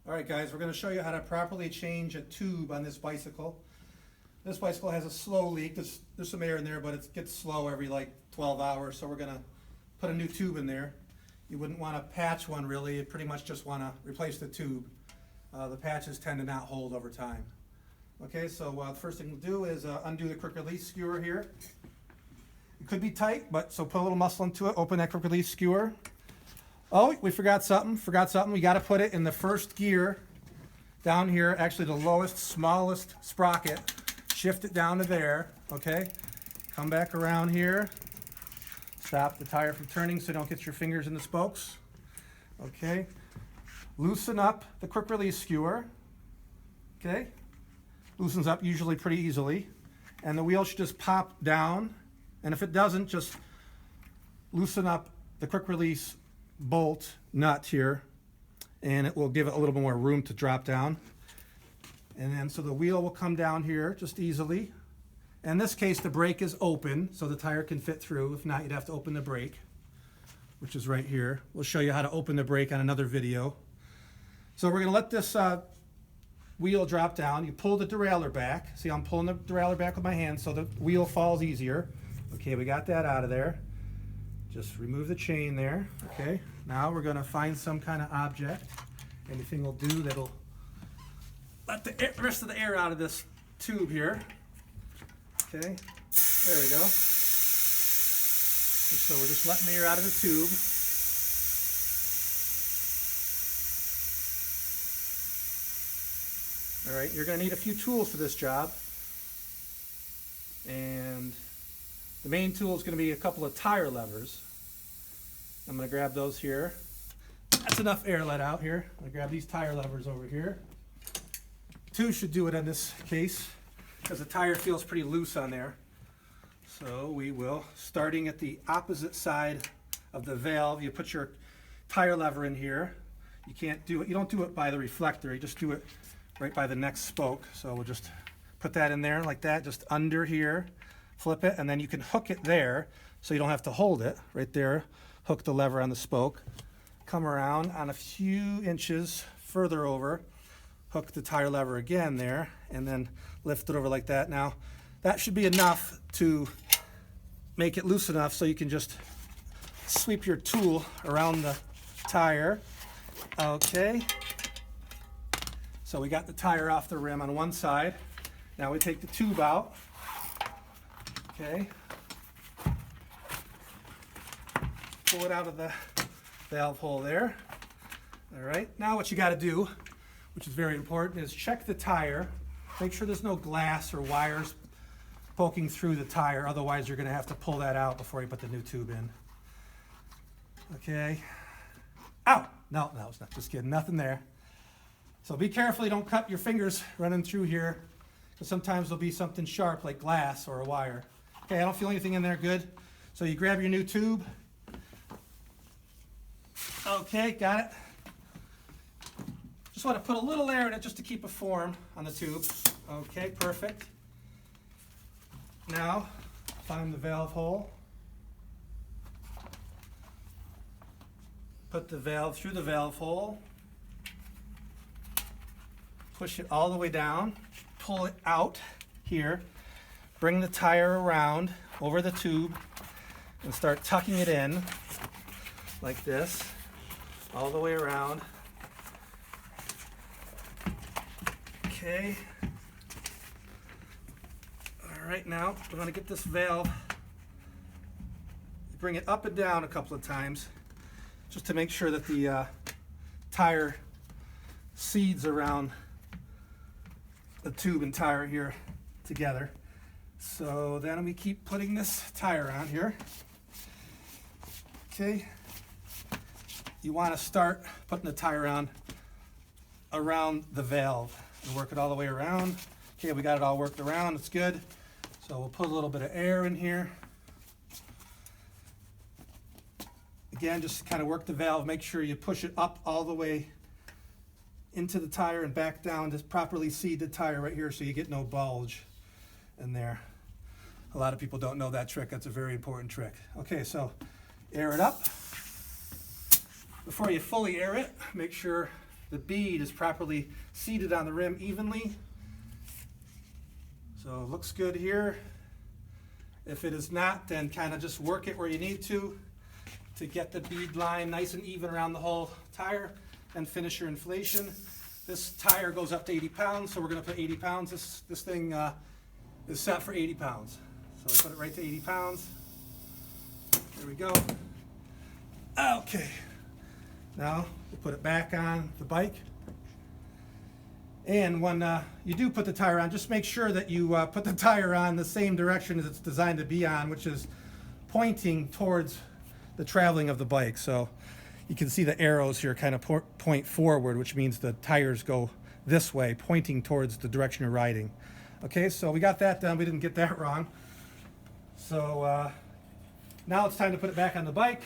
Alright guys, we're going to show you how to properly change a tube on this bicycle. This bicycle has a slow leak. There's some air in there, but it gets slow every like 12 hours, so we're going to put a new tube in there. You wouldn't want to patch one really, you pretty much just want to replace the tube. The patches tend to not hold over time. Okay, so the first thing we'll do is undo the quick release skewer here. It could be tight, but so put a little muscle into it, open that quick release skewer. Oh, we forgot something. We got to put it in the first gear down here, actually the lowest, smallest sprocket. Shift it down to there, okay? Come back around here. Stop the tire from turning so you don't get your fingers in the spokes. Okay. Loosen up the quick release skewer. Okay. Loosens up usually pretty easily. And the wheel should just pop down. And if it doesn't, just loosen up the quick release bolt nut here, and it will give it a little bit more room to drop down. And then so the wheel will come down here just easily. In this case, the brake is open, so the tire can fit through. If not, you'd have to open the brake, which is right here. We'll show you how to open the brake on another video. So we're going to let this wheel drop down. You pull the derailleur back. See, I'm pulling the derailleur back with my hand so the wheel falls easier. Okay, we got that out of there. Just remove the chain there. Okay, now we're going to find some kind of object. Anything will do that'll let the rest of the air out of this tube here. Okay, there we go. So we're just letting the air out of the tube. All right, you're going to need a few tools for this job. And the main tool is going to be a couple of tire levers. I'm going to grab those here. That's enough air let out here. I'm going to grab these tire levers over here. Two should do it in this case because the tire feels pretty loose on there. So we will, starting at the opposite side of the valve, you put your tire lever in here. You can't do it, you don't do it by the reflector, you just do it right by the next spoke. So we'll just put that in there like that, just under here. Flip it, and then you can hook it there so you don't have to hold it. Right there, hook the lever on the spoke. Come around on a few inches further over, hook the tire lever again there, and then lift it over like that. Now, that should be enough to make it loose enough so you can just sweep your tool around the tire. Okay. So we got the tire off the rim on one side. Now we take the tube out. Okay. Pull it out of the valve hole there. All right. Now what you got to do, which is very important, is check the tire. Make sure there's no glass or wires poking through the tire. Otherwise, you're going to have to pull that out before you put the new tube in. Okay. Ow! No, it's not. Just kidding. Nothing there. So be careful you don't cut your fingers running through here, because sometimes there'll be something sharp like glass or a wire. Okay, I don't feel anything in there. Good. So you grab your new tube. Okay, got it. Just want to put a little air in it just to keep a form on the tube. Okay, perfect. Now, find the valve hole. Put the valve through the valve hole. Push it all the way down. Pull it out here. Bring the tire around over the tube and start tucking it in like this, all the way around. Okay. All right, now we're going to get this valve, bring it up and down a couple of times just to make sure that the tire seeds around the tube and tire here together. So then we keep putting this tire on here. Okay. You want to start putting the tire on around the valve and work it all the way around. Okay, we got it all worked around. It's good. So we'll put a little bit of air in here. Again, just kind of work the valve. Make sure you push it up all the way into the tire and back down to properly seed the tire right here so you get no bulge in there. A lot of people don't know that trick. That's a very important trick. Okay, so air it up. Before you fully air it, make sure the bead is properly seated on the rim evenly. So it looks good here. If it is not, then kind of just work it where you need to get the bead line nice and even around the whole tire, and finish your inflation. This tire goes up to 80 pounds, so we're going to put 80 pounds. This thing is set for 80 pounds. So I put it right to 80 pounds. There we go. Okay. Now we'll put it back on the bike. And when you do put the tire on, just make sure that you put the tire on the same direction as it's designed to be on, which is pointing towards the traveling of the bike. So you can see the arrows here kind of point forward, which means the tires go this way, pointing towards the direction you're riding. Okay, so we got that done. We didn't get that wrong. So now it's time to put it back on the bike.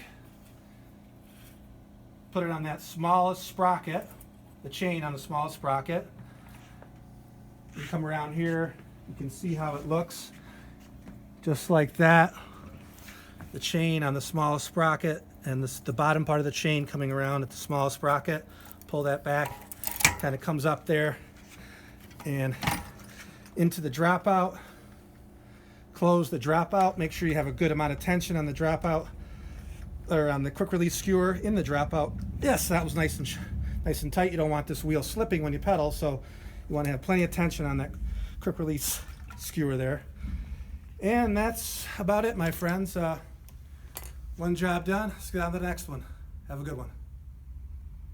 Put it on that smallest sprocket, the chain on the smallest sprocket. You come around here, you can see how it looks. Just like that. The chain on the smallest sprocket, and the bottom part of the chain coming around at the smallest sprocket. Pull that back, kind of comes up there and into the dropout. Close the dropout. Make sure you have a good amount of tension on the dropout, or on the quick release skewer in the dropout. Yes, that was nice and tight. You don't want this wheel slipping when you pedal, so you want to have plenty of tension on that quick release skewer there. And that's about it, my friends. One job done. Let's get on to the next one. Have a good one.